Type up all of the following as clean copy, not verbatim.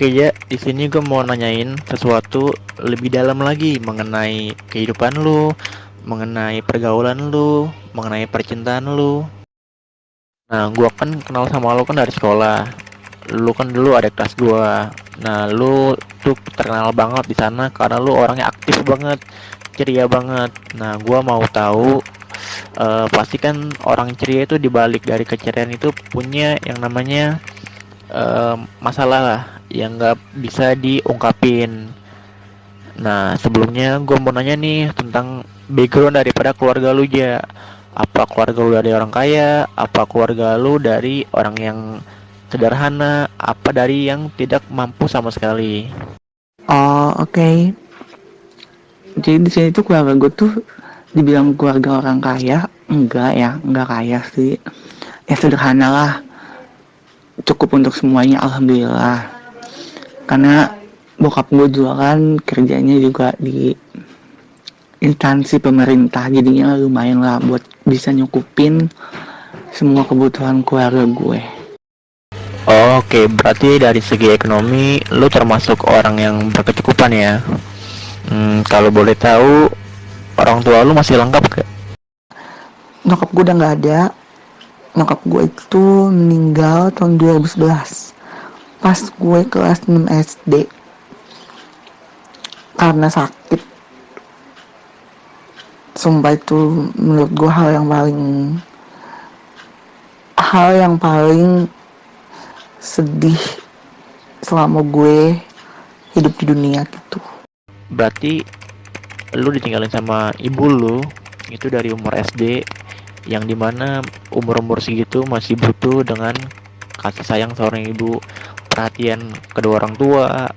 Oke ya, di sini gue mau nanyain sesuatu lebih dalam lagi mengenai kehidupan lu, mengenai pergaulan lu, mengenai percintaan lu. Nah, gua kan kenal sama lu kan dari sekolah. Lu kan dulu ada kelas gua. Nah, lu tuh terkenal banget di sana karena lu orangnya aktif banget, ceria banget. Nah, gua mau tahu pasti kan orang ceria itu dibalik dari keceriaan itu punya yang namanya masalah lah yang nggak bisa diungkapin. Nah, sebelumnya gue mau nanya nih tentang background daripada keluarga lu ya. Apa keluarga lu dari orang kaya? Apa keluarga lu dari orang yang sederhana? Apa dari yang tidak mampu sama sekali? Oh, oke. Jadi di sini tuh keluarga gue tuh dibilang keluarga orang kaya, enggak ya, enggak kaya sih. Ya sederhana lah, cukup untuk semuanya alhamdulillah. Karena bokap gue juga kan kerjanya juga di instansi pemerintah, jadinya lumayan lah buat bisa nyukupin semua kebutuhan keluarga gue. Oke, berarti dari segi ekonomi lu termasuk orang yang berkecukupan ya. Kalau boleh tahu orang tua lu masih lengkap gak? Nyokap gue udah nggak ada. Nyokap gue itu meninggal tahun 2011 pas gue kelas 6 SD karena sakit. Sumpah itu menurut gue hal yang paling sedih selama gue hidup di dunia gitu. Berarti lu ditinggalin sama ibu lu itu dari umur SD yang dimana umur-umur segitu masih butuh dengan kasih sayang seorang ibu, perhatian kedua orang tua,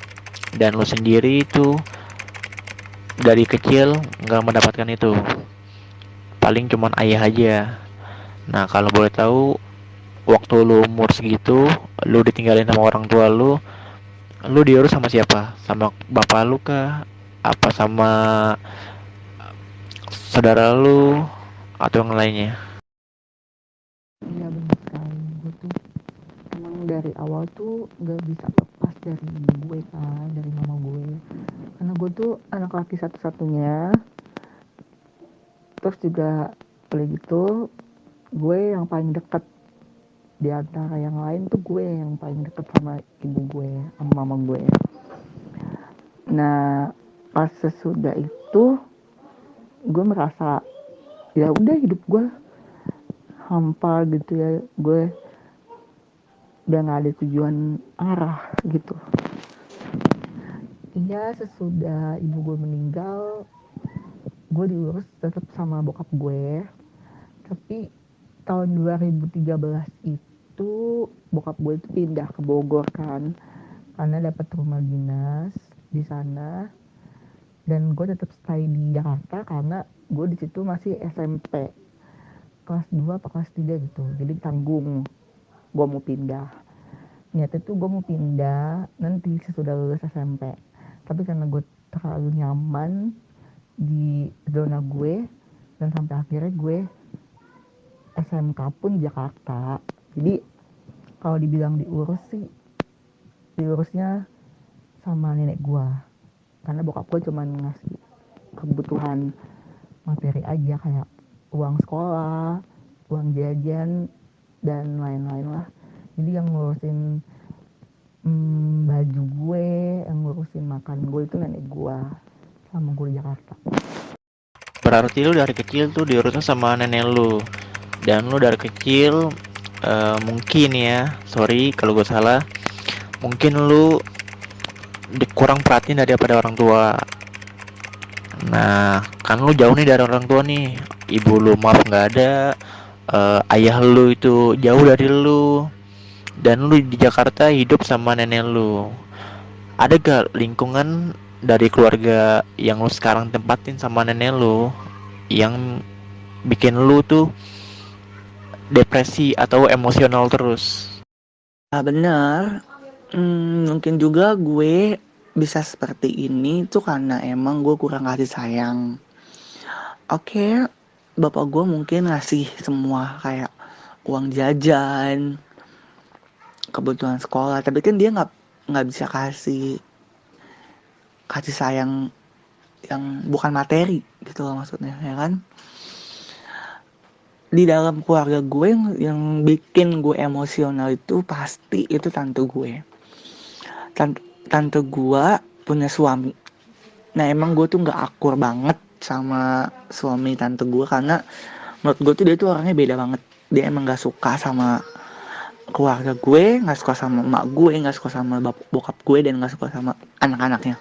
dan lu sendiri itu dari kecil nggak mendapatkan itu, paling cuman ayah aja. Nah, kalau boleh tahu waktu lu umur segitu lu ditinggalin sama orang tua lu diurus sama siapa? Sama bapak lu kah? Apa sama saudara lu atau yang lainnya? Iya benar sekali, gue tuh emang dari awal tuh gak bisa lepas dari gue kan, dari mama gue. Karena gue tuh anak laki satu-satunya, terus juga oleh gitu gue yang paling deket di antara yang lain tuh gue yang paling deket sama ibu gue, sama mama gue. Nah, pas sesudah itu gue merasa ya udah hidup gue hampa gitu ya, gue udah nggak ada tujuan arah gitu. Iya, sesudah ibu gue meninggal gue diurus tetap sama bokap gue, tapi tahun 2013 itu bokap gue itu pindah ke Bogor kan karena dapat rumah dinas di sana, dan gue tetap stay di Jakarta karena gue di situ masih SMP kelas 2 apa kelas 3 gitu, jadi tanggung gue mau pindah. Niatnya tuh gue mau pindah nanti sesudah lulus SMP, tapi karena gue terlalu nyaman di zona gue dan sampai akhirnya gue SMK pun Jakarta. Jadi kalau dibilang diurus sih, diurusnya sama nenek gue karena bokap gue cuma ngasih kebutuhan materi aja kayak uang sekolah, uang jajan, dan lain-lain lah. Jadi yang ngurusin baju gue, yang ngurusin makan gue itu nenek gue sama gue di Jakarta. Berarti lu dari kecil tuh diurusnya sama nenek lu, dan lu dari kecil mungkin ya, sorry kalau gue salah, mungkin lu kurang perhatian daripada orang tua. Nah, kan lu jauh nih dari orang tua nih, ibu lu maaf nggak ada, ayah lu itu jauh dari lu, dan lu di Jakarta hidup sama nenek lu. Ada gak lingkungan dari keluarga yang lu sekarang tempatin sama nenek lu yang bikin lu tuh depresi atau emosional terus? Ah bener. Mungkin juga gue bisa seperti ini tuh karena emang gue kurang kasih sayang. Oke, bapak gue mungkin ngasih semua kayak uang jajan, kebutuhan sekolah, tapi kan dia nggak nggak bisa kasih kasih sayang yang bukan materi gitu loh maksudnya, ya kan? Di dalam keluarga gue yang bikin gue emosional itu pasti itu tante gue. Tante gue punya suami. Nah emang gue tuh nggak akur banget sama suami tante gue karena menurut gue tuh dia tuh orangnya beda banget. Dia emang nggak suka sama keluarga gue, nggak suka sama emak gue, nggak suka sama bokap gue, dan nggak suka sama anak-anaknya.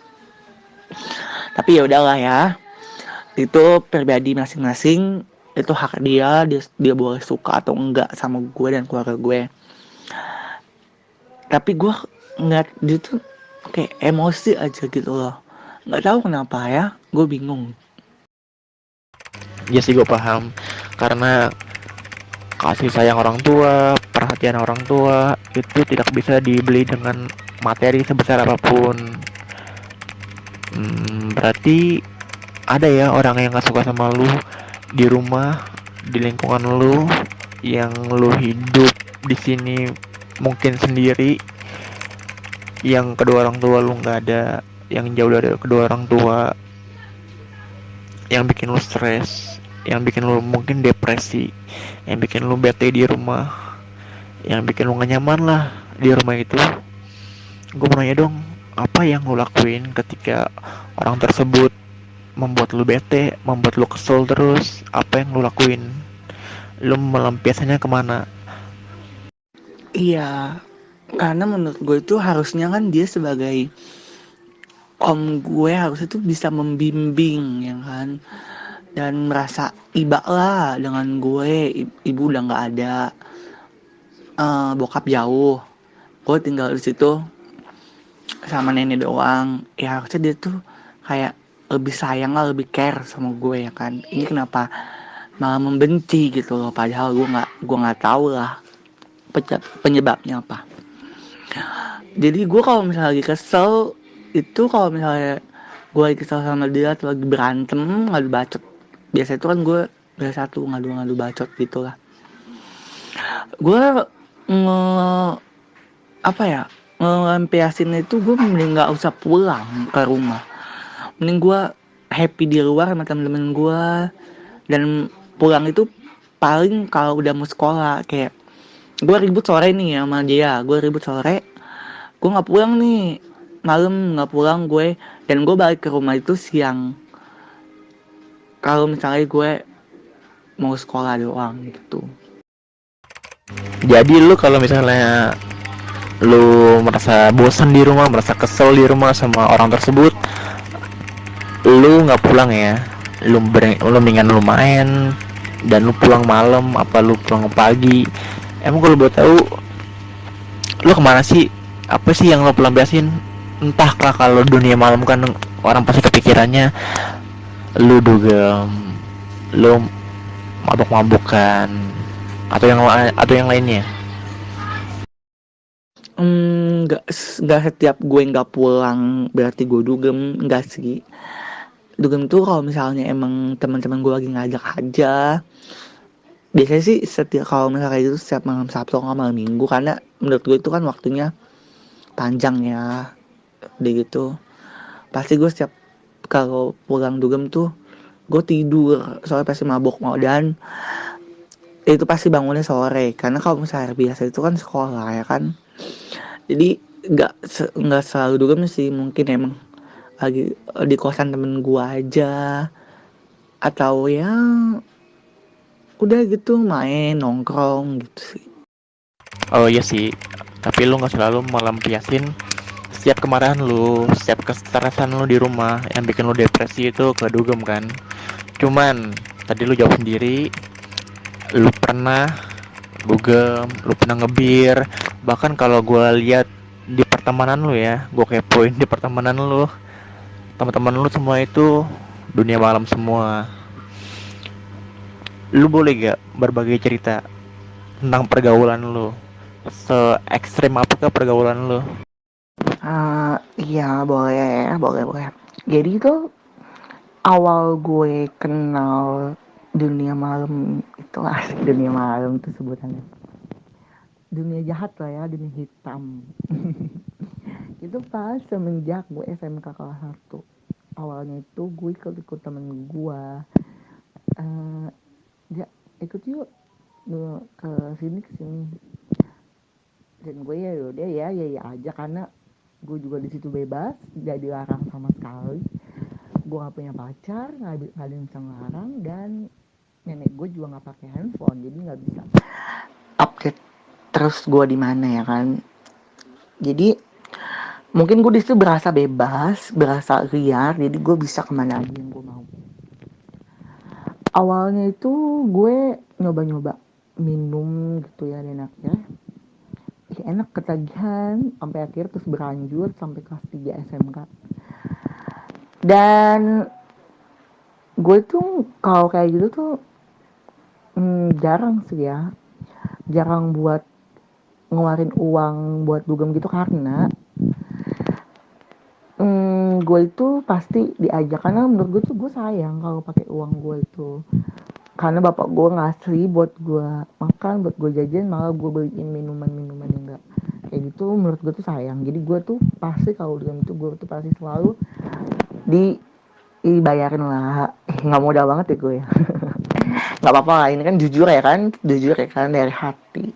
Tapi ya udahlah ya, itu pribadi masing-masing, itu hak dia boleh suka atau enggak sama gue dan keluarga gue. Tapi gue ngeliat dia tuh kayak emosi aja gitu loh, nggak tahu kenapa ya, gue bingung. Ya sih gue paham, karena kasih sayang orang tua, perhatian orang tua itu tidak bisa dibeli dengan materi sebesar apapun. Berarti ada ya orang yang gak suka sama lu di rumah, di lingkungan lu, yang lu hidup di sini mungkin sendiri, yang kedua orang tua lu nggak ada, yang jauh dari kedua orang tua, yang bikin lu stres, yang bikin lu mungkin depresi, yang bikin lu bete di rumah, yang bikin lu gak nyaman lah di rumah itu. Gue mau nanya dong, apa yang lu lakuin ketika orang tersebut membuat lu bete, membuat lu kesel terus? Apa yang lu lakuin? Lu melampiaskannya kemana? Iya, karena menurut gue itu harusnya kan dia sebagai om gue harusnya tuh bisa membimbing ya kan, dan merasa iba lah dengan gue. Ibu udah nggak ada, bokap jauh, gue tinggal di situ sama nenek doang. Ya harusnya dia tuh kayak lebih sayang lah, lebih care sama gue ya kan. Ini kenapa malah membenci gitu loh, padahal gue nggak tahu lah penyebabnya apa. Jadi gue kalau misalnya lagi kesel itu, kalau misalnya gue lagi kesel sama dia atau lagi berantem ngadu bacot, biasa itu kan gue biasa satu ngadu bacot gitu lah. Gue nge apa ya, ngelampiasin itu, gue mending nggak usah pulang ke rumah, mending gue happy di luar sama temen-temen gue. Dan pulang itu paling kalau udah mau sekolah, kayak gue ribut sore nih sama dia, gue ribut sore, gue nggak pulang nih, malam nggak pulang gue, dan gue balik ke rumah itu siang kalau misalnya gue mau sekolah doang gitu. Jadi lu kalau misalnya lu merasa bosan di rumah, merasa kesel di rumah sama orang tersebut, lu nggak pulang ya? Lu mendingan lu main, dan lu pulang malam apa lu pulang pagi? Emang kalau buat tahu, lu kemana sih? Apa sih yang lu pelampiasin? Entahlah, kalau dunia malam kan orang pasti kepikirannya lu dugem, lu mabuk-mabukan, atau yang lainnya. Nggak setiap gue nggak pulang berarti gue dugem, nggak sih. Dugem tuh kalau misalnya emang teman-teman gue lagi ngajak aja. Biasanya sih setiap kalau misalnya kayak gitu setiap malam Sabtu atau malam Minggu, karena menurut gue itu kan waktunya panjang ya. Udah gitu pasti gue setiap kalau pulang dugem tuh gue tidur soalnya pasti mabok mau, dan itu pasti bangunnya sore karena kalau misalnya biasa itu kan sekolah ya kan. Jadi nggak selalu dugem sih, mungkin emang lagi di kosan temen gue aja, atau ya udah gitu main nongkrong gitu sih. Oh iya sih, tapi lu nggak selalu melampiasin setiap kemarahan lu, setiap kestresan lu di rumah yang bikin lu depresi itu ke dugem kan. Cuman tadi lu jawab sendiri, lu pernah dugem, lu pernah ngebir. Bahkan kalau gue lihat di pertemanan lu ya, gue kepoin di pertemanan lu, teman-teman lu semua itu dunia malam semua. Lu boleh gak berbagi cerita tentang pergaulan lu? Se ekstrim apakah pergaulan lu? Iya boleh boleh boleh. Jadi tuh awal gue kenal dunia malam itu, asik, dunia malam tuh sebutannya dunia jahat lah ya, dunia hitam. Itu pas semenjak gue SMK kelas 1. Awalnya itu gue ikut temen gue, dia ikut yuk ke sini, dan gue ya udah ya aja, karena gue juga di situ bebas, gak dilarang sama sekali. Gue gak punya pacar, nggak ada yang bisa ngelarang, dan nenek gue juga nggak pakai handphone, jadi nggak bisa update terus gue di mana ya kan. Jadi mungkin gue disitu berasa bebas, berasa liar, jadi gue bisa kemana aja yang gue mau. Awalnya itu gue nyoba-nyoba minum gitu ya, enaknya enak, ketagihan, sampai akhir terus berlanjut sampai kelas 3 SMK. Dan gue tuh kalau kayak gitu tuh jarang sih ya, jarang buat ngeluarin uang buat dugem gitu, karena gue itu pasti diajak, karena menurut gue tuh gue sayang kalau pakai uang gue itu, karena bapak gue ngasih buat gue makan, buat gue jajan, malah gue beliin minuman-minuman yang enggak kayak gitu, menurut gue tuh sayang. Jadi gue tuh pasti kalau dugem itu gue tuh pasti selalu dibayarin lah. Nggak modal banget ya gue ya. Nggak apa-apa lah, ini kan jujur ya kan, jujur ya kan, dari hati.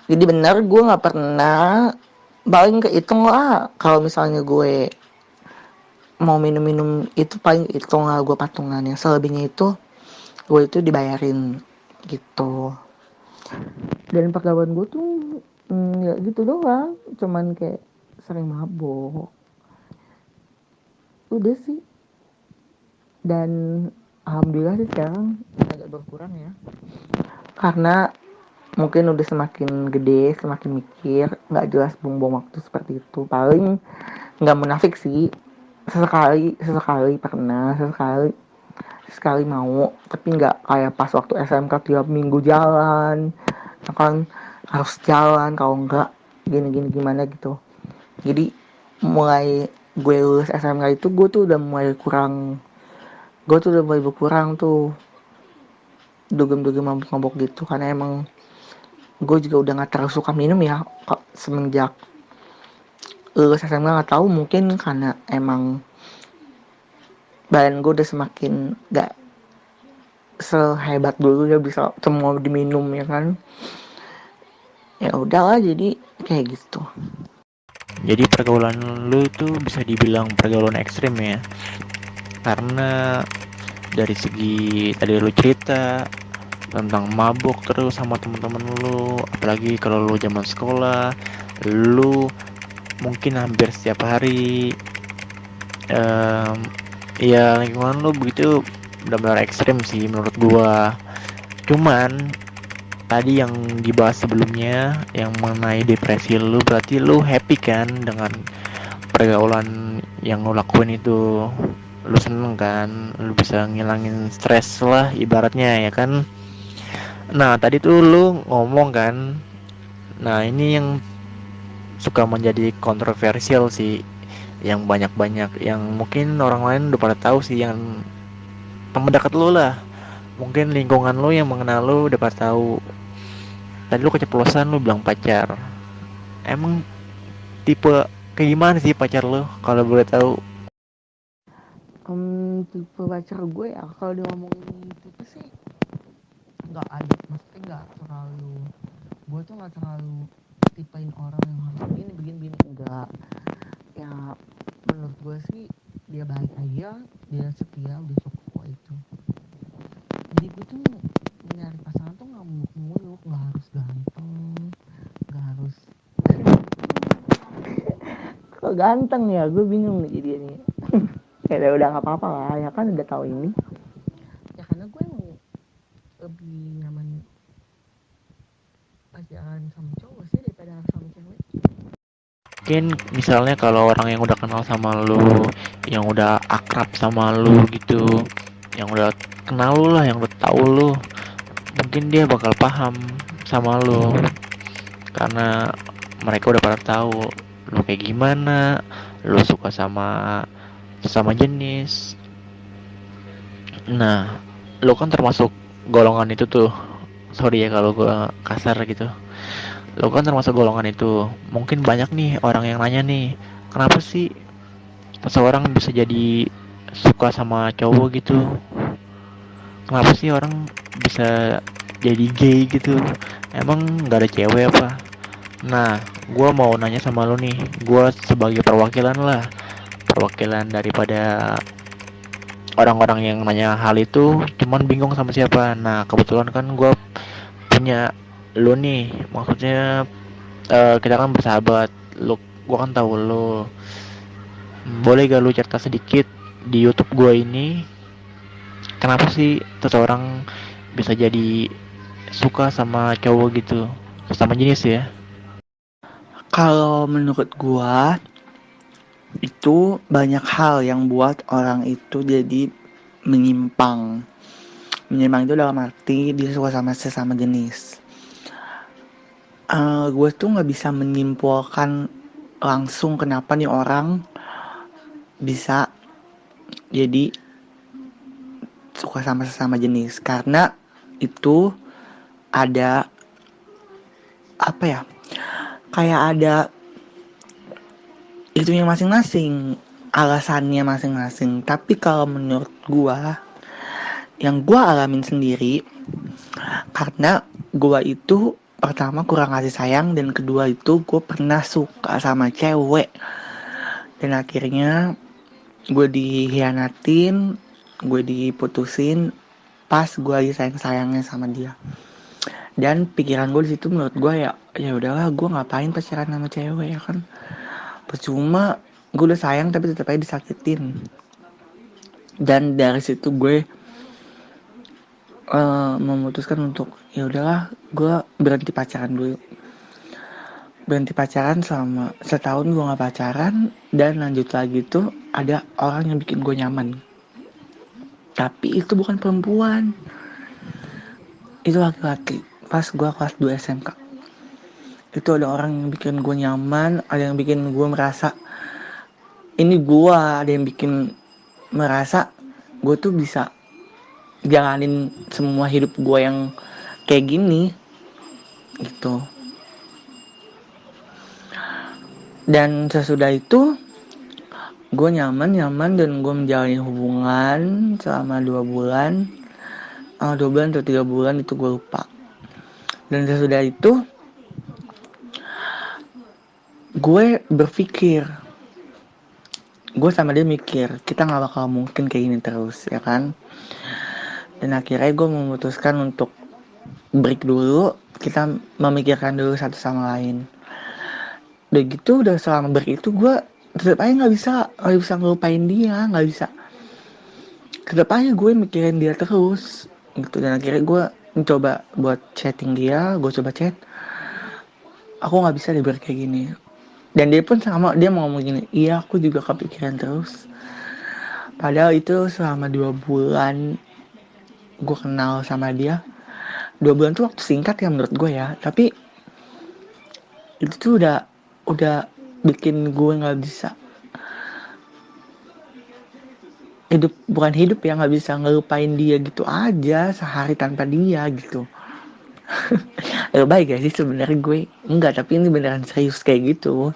Jadi benar gue nggak pernah, paling kehitung lah kalau misalnya gue mau minum-minum itu, paling hitung lah gue patungannya, selebihnya itu gue itu dibayarin gitu. Dan pergaulan gue tuh ya gitu doang, cuman kayak sering mabok, udah sih. Dan alhamdulillah sih sekarang agak berkurang ya, karena mungkin udah semakin gede, semakin mikir, nggak jelas buang-buang waktu seperti itu. Paling nggak munafik sih, sesekali pernah, sekali mau, tapi nggak kayak pas waktu SMK tiap minggu jalan, kan harus jalan, kalau nggak gini gimana gitu. Jadi mulai gue lulus SMK itu gue tuh udah mulai berkurang tuh dugem-dugem mabuk-mabuk gitu, karena emang gue juga udah nggak terlalu suka minum ya kok semenjak lulus SMA. Nggak tahu, mungkin karena emang badan gue udah semakin nggak sehebat dulu ya bisa semua diminum ya kan. Ya udahlah, jadi kayak gitu. Jadi pergaulan lu itu bisa dibilang pergaulan ekstrim ya, karena dari segi tadi lu cerita tentang mabuk terus sama temen-temen lu, apalagi kalau lu zaman sekolah, lu mungkin hampir setiap hari, ya lingkungan lu begitu, benar-benar ekstrim sih menurut gua. Cuman tadi yang dibahas sebelumnya yang mengenai depresi lu, berarti lu happy kan dengan pergaulan yang lu lakuin itu, lu seneng kan, lu bisa ngilangin stres lah ibaratnya ya kan. Nah tadi tuh lu ngomong kan, nah ini yang suka menjadi kontroversial sih, yang banyak-banyak yang mungkin orang lain udah pada tahu sih, yang temen dekat lu lah, mungkin lingkungan lu yang mengenal lu udah pada tahu. Tadi lu keceplosan lu bilang pacar, emang tipe kayak gimana sih pacar lu kalau boleh tahu? Tipe pacar gue ya, kalau dia ngomongin tipe sih nggak ada, maksudnya nggak terlalu, gue tuh nggak terlalu tipein orang yang harus begini enggak ya. Menurut gue sih dia baik aja, dia setia, udah cukup kok itu. Jadi gue tuh nyari pasangan tuh nggak muluk-muluk, nggak harus ganteng, nggak harus kok ganteng ya, gue bingung nih jadi ini. Ya udah nggak apa-apa lah ya kan, udah tahu ini ya, karena gue emang lebih nyaman pacaran sama cowok sih daripada sama cewek. Mungkin misalnya kalau orang yang udah kenal sama lu, yang udah akrab sama lu gitu, yang udah kenal lu lah, yang udah tahu lu, mungkin dia bakal paham sama lu, karena mereka udah pada tahu lu kayak gimana, lu suka sama sesama jenis. Nah, lu kan termasuk golongan itu tuh. Sorry ya kalau gua kasar gitu. Lo kan termasuk golongan itu. Mungkin banyak nih orang yang nanya nih, kenapa sih seseorang bisa jadi suka sama cowok gitu? Kenapa sih orang bisa jadi gay gitu? Emang nggak ada cewek apa? Nah, gue mau nanya sama lo nih. Gue sebagai perwakilan lah, perwakilan daripada orang-orang yang nanya hal itu, cuman bingung sama siapa. Nah, kebetulan kan gue punya lo nih. Maksudnya kita kan bersahabat. Lo, gue kan tahu lo. Boleh gak lu cerita sedikit di YouTube gue ini, kenapa sih seseorang bisa jadi suka sama cowok gitu, sama jenis ya? Kalau menurut gua itu banyak hal yang buat orang itu jadi menyimpang. Menyimpang itu dalam arti dia suka sama sesama jenis. Gue tuh nggak bisa menyimpulkan langsung kenapa nih orang bisa jadi suka sama sesama jenis, karena itu ada apa ya, kayak ada itunya masing-masing, alasannya masing-masing. Tapi kalau menurut gua, yang gua alamin sendiri, karena gua itu pertama kurang kasih sayang, dan kedua itu gua pernah suka sama cewek, dan akhirnya gue dikhianatin, gue diputusin pas gue lagi sayang-sayangnya sama dia. Dan pikiran gue di situ, menurut gue ya udahlah, gue ngapain pacaran sama cewek ya kan, percuma, gue udah sayang tapi tetap aja disakitin. Dan dari situ gue memutuskan untuk ya udahlah, gue berhenti pacaran dulu. Berhenti pacaran selama setahun gue nggak pacaran, dan lanjut lagi tuh ada orang yang bikin gue nyaman. Tapi itu bukan perempuan, itu laki-laki. Pas gue kelas 2 SMK, itu ada orang yang bikin gue nyaman, ada yang bikin gue merasa ini gue, ada yang bikin merasa gue tuh bisa jalanin semua hidup gue yang kayak gini gitu. Dan sesudah itu gue nyaman dan gue menjalani hubungan selama 2 bulan, 2 bulan atau 3 bulan itu gue lupa. Dan sesudah itu gue berpikir, gue sama dia mikir, kita gak bakal mungkin kayak gini terus ya kan. Dan akhirnya gue memutuskan untuk break dulu, kita memikirkan dulu satu sama lain. Udah gitu, udah selama break itu gue tetap aja gak bisa ngelupain dia, gak bisa, tetap aja gue mikirin dia terus gitu. Dan akhirnya gue mencoba buat chatting dia, gue coba chat, aku gak bisa deh kayak gini. Dan dia pun sama, dia mau ngomong gini, iya aku juga kepikiran terus. Padahal itu selama 2 bulan gue kenal sama dia. 2 bulan tuh waktu singkat ya menurut gue ya, tapi itu tuh udah bikin gue nggak bisa hidup ya, nggak bisa ngelupain dia gitu aja sehari tanpa dia gitu. Baik gak sih sebenarnya gue enggak, tapi ini beneran serius kayak gitu.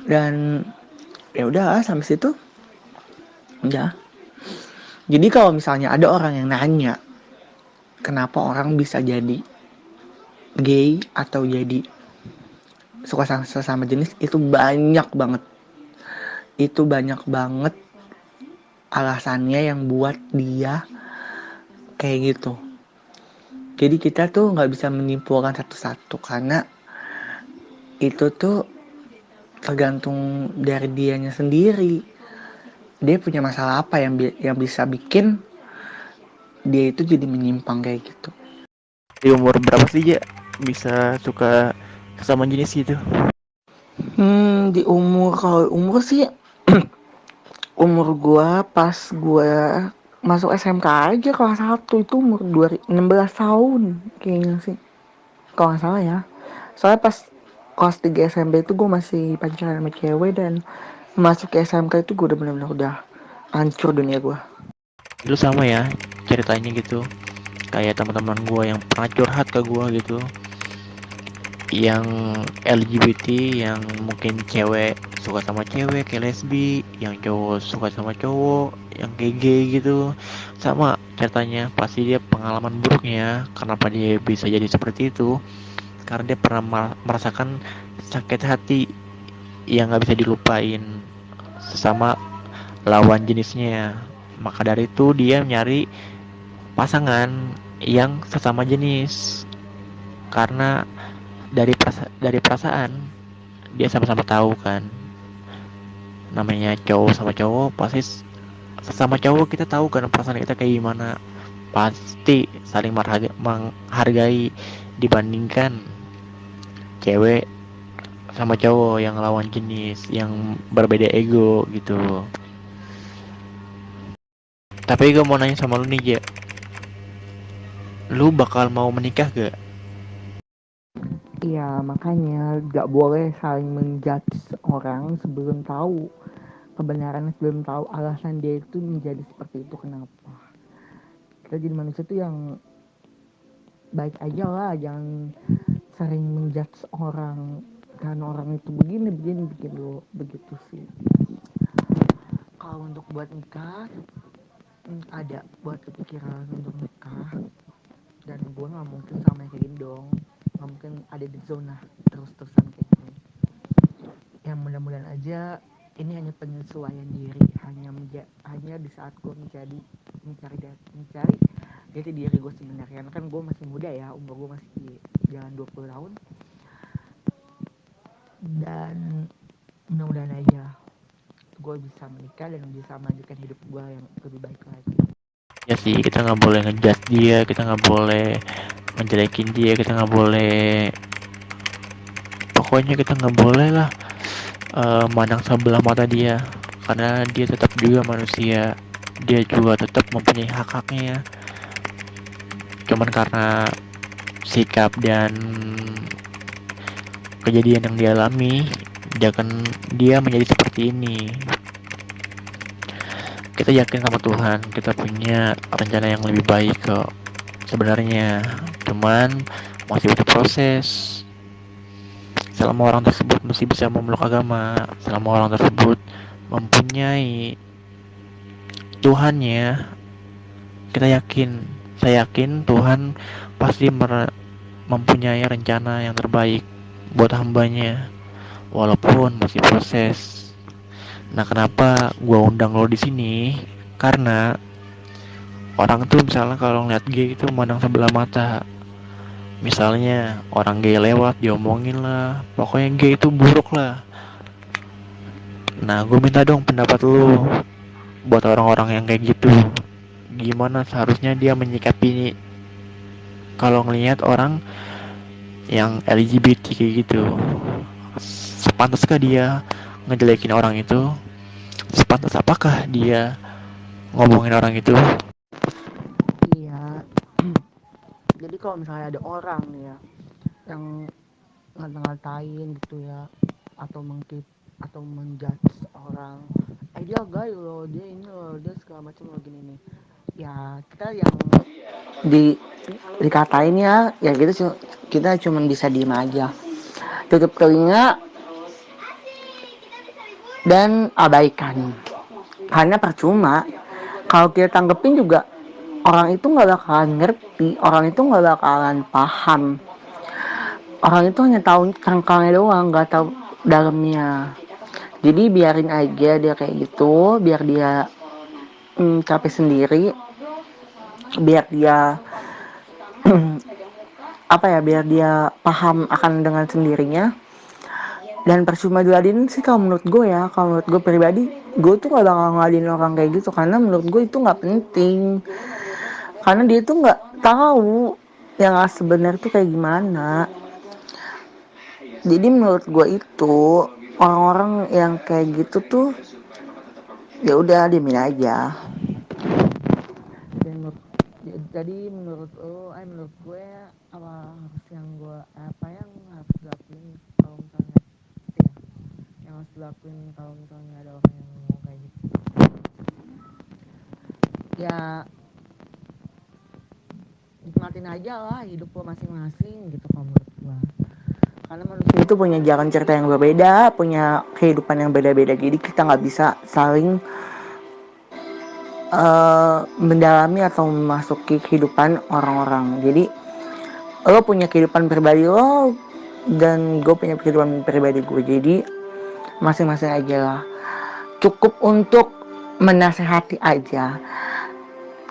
Dan ya udah sampai situ udah. Jadi kalau misalnya ada orang yang nanya kenapa orang bisa jadi gay atau jadi suka sesama jenis, itu banyak banget alasannya yang buat dia kayak gitu. Jadi kita tuh nggak bisa menyimpulkan satu-satu, karena itu tuh tergantung dari dianya sendiri. Dia punya masalah apa yang bisa bikin dia itu jadi menyimpang kayak gitu. Di umur berapa sih ya bisa suka sesama jenis gitu? Di kalau umur sih umur gua pas gua masuk SMK aja kelas 1 itu umur 16 tahun kayaknya sih, kalau nggak salah ya. Soalnya pas kelas 3 SMP itu gue masih pacaran sama cewek, dan masuk ke SMK itu gue udah benar-benar udah hancur dunia gue. Lu sama ya ceritanya gitu, kayak teman-teman gue yang pernah curhat ke gue gitu. yang LGBT, yang mungkin cewek suka sama cewek kayak lesbi, yang cowok suka sama cowok yang kayak gay gitu. Sama ceritanya, pasti dia pengalaman buruknya kenapa dia bisa jadi seperti itu, karena dia pernah merasakan sakit hati yang nggak bisa dilupain sesama lawan jenisnya. Maka dari itu dia nyari pasangan yang sesama jenis, karena dari perasaan dia sama-sama tahu kan, namanya cowok sama cowok pasti sesama cowok kita tahu kan perasaan kita kayak gimana, pasti saling menghargai dibandingkan cewek sama cowok yang lawan jenis yang berbeda ego gitu. Tapi gue mau nanya sama lu nih, Ja, lu bakal mau menikah gak? Iya, makanya gak boleh saling menjudge orang sebelum tahu kebenaran, sebelum tahu alasan dia itu menjadi seperti itu kenapa. Kita jadi manusia tuh yang baik aja lah, jangan sering menjudge orang karena orang itu begini begini bikin lo begitu sih. Kalau untuk buat nikah, ada buat kepikiran untuk nikah, dan gue nggak mungkin sama kayak gini dong, nggak mungkin ada di zona terus-terusan kayak gini. Yang mudah-mudahan aja ini hanya penyesuaian diri, hanya di saat gue mencari jati diri gue sebenarnya. Karena kan gue masih muda ya, umur gue masih jalan 20 tahun, dan mudah-mudahan aja gue bisa menikah dan bisa melanjutkan hidup gue yang lebih baik lagi. Ya sih, kita nggak boleh ngejudge dia, kita nggak boleh menjelekin dia, kita nggak boleh, pokoknya kita nggak boleh lah mandang sebelah mata dia, karena dia tetap juga manusia, dia juga tetap mempunyai hak-haknya. Cuman karena sikap dan kejadian yang dialami, jangan dia menjadi seperti ini. Kita yakin sama Tuhan, kita punya rencana yang lebih baik kok sebenarnya, cuman masih butuh proses. Selama orang tersebut masih bisa memeluk agama, selama orang tersebut mempunyai Tuhannya, kita yakin, saya yakin Tuhan pasti mempunyai rencana yang terbaik buat hambanya, walaupun masih proses. Nah, kenapa gua undang lo di sini? Karena orang tuh misalnya kalau ngeliat gay itu memandang sebelah mata. Misalnya orang gay lewat diomongin lah, pokoknya gay itu buruk lah. Nah, gue minta dong pendapat lu buat orang-orang yang kayak gitu. Gimana seharusnya dia menyikapi kalau ngelihat orang yang LGBT kayak gitu? Sepantaskah dia ngejelekin orang itu? Sepantas apakah dia ngomongin orang itu? Iya. Jadi kalau misalnya ada orang nih ya yang ngata-ngatain gitu ya, atau atau menjudge orang, dia gay loh, dia ini loh, dia segala macam loh gini nih, ya kita yang di dikatain ya gitu, kita cuma bisa diem aja, tutup telinga dan abaikan, karena percuma. Kalau kita tanggepin juga, orang itu nggak bakalan ngerti, orang itu nggak bakalan paham, orang itu hanya tahu kerangkangnya doang, nggak tahu dalamnya. Jadi biarin aja dia kayak gitu, biar dia capek sendiri, biar dia biar dia paham akan dengan sendirinya. Dan percuma diladenin sih kalau menurut gue ya, kalau menurut gue pribadi, gue tuh gak bakal ngeladenin orang kayak gitu, karena menurut gue itu gak penting, karena dia tuh gak tahu yang sebenarnya tuh kayak gimana. Jadi menurut gue itu orang-orang yang kayak gitu tuh ya udah diemin aja. Jadi menurut gue apa yang harus dilakuin kalau misalnya ya, yang harus dilakuin kalau misalnya ada orang yang ngomong kayak gitu, ya nikmatin aja lah hidup lo masing-masing gitu kalau menurut gue. Karena manusia itu punya jalan cerita yang berbeda, punya kehidupan yang beda-beda. Jadi kita nggak bisa saling mendalami atau memasuki kehidupan orang-orang. Jadi lo punya kehidupan pribadi lo dan gue punya kehidupan pribadi gue. Jadi masing-masing aja lah. Cukup untuk menasehati aja.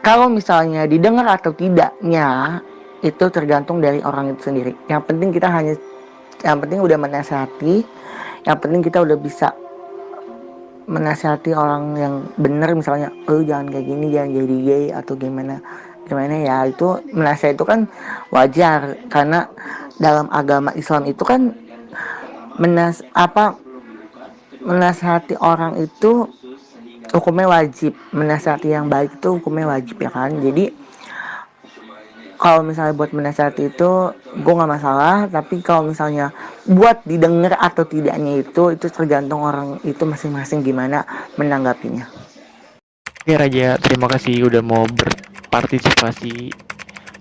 Kalau misalnya didengar atau tidaknya itu tergantung dari orang itu sendiri. Yang penting udah menasehati, yang penting kita udah bisa menasehati orang yang benar, misalnya jangan kayak gini, jangan jadi gay atau gimana ya. Itu menasehati itu kan wajar, karena dalam agama Islam itu kan menasehati orang itu hukumnya wajib. Menasehati yang baik itu hukumnya wajib ya kan. Jadi kalau misalnya buat menasehati itu gue nggak masalah, tapi kalau misalnya buat didengar atau tidaknya itu tergantung orang itu masing-masing gimana menanggapinya. Oke Raja, terima kasih udah mau berpartisipasi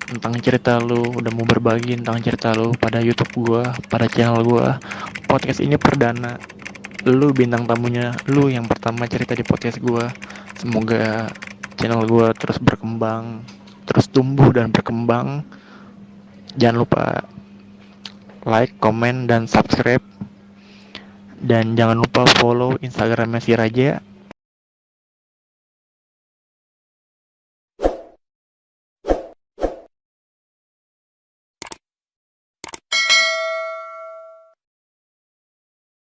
tentang cerita lu, udah mau berbagi tentang cerita lu pada YouTube gua, pada channel gua. Podcast ini perdana, lu bintang tamunya, lu yang pertama cerita di podcast gua. Semoga channel gua terus berkembang, terus tumbuh dan berkembang. Jangan lupa like, comment, dan subscribe. Dan jangan lupa follow Instagramnya si Raja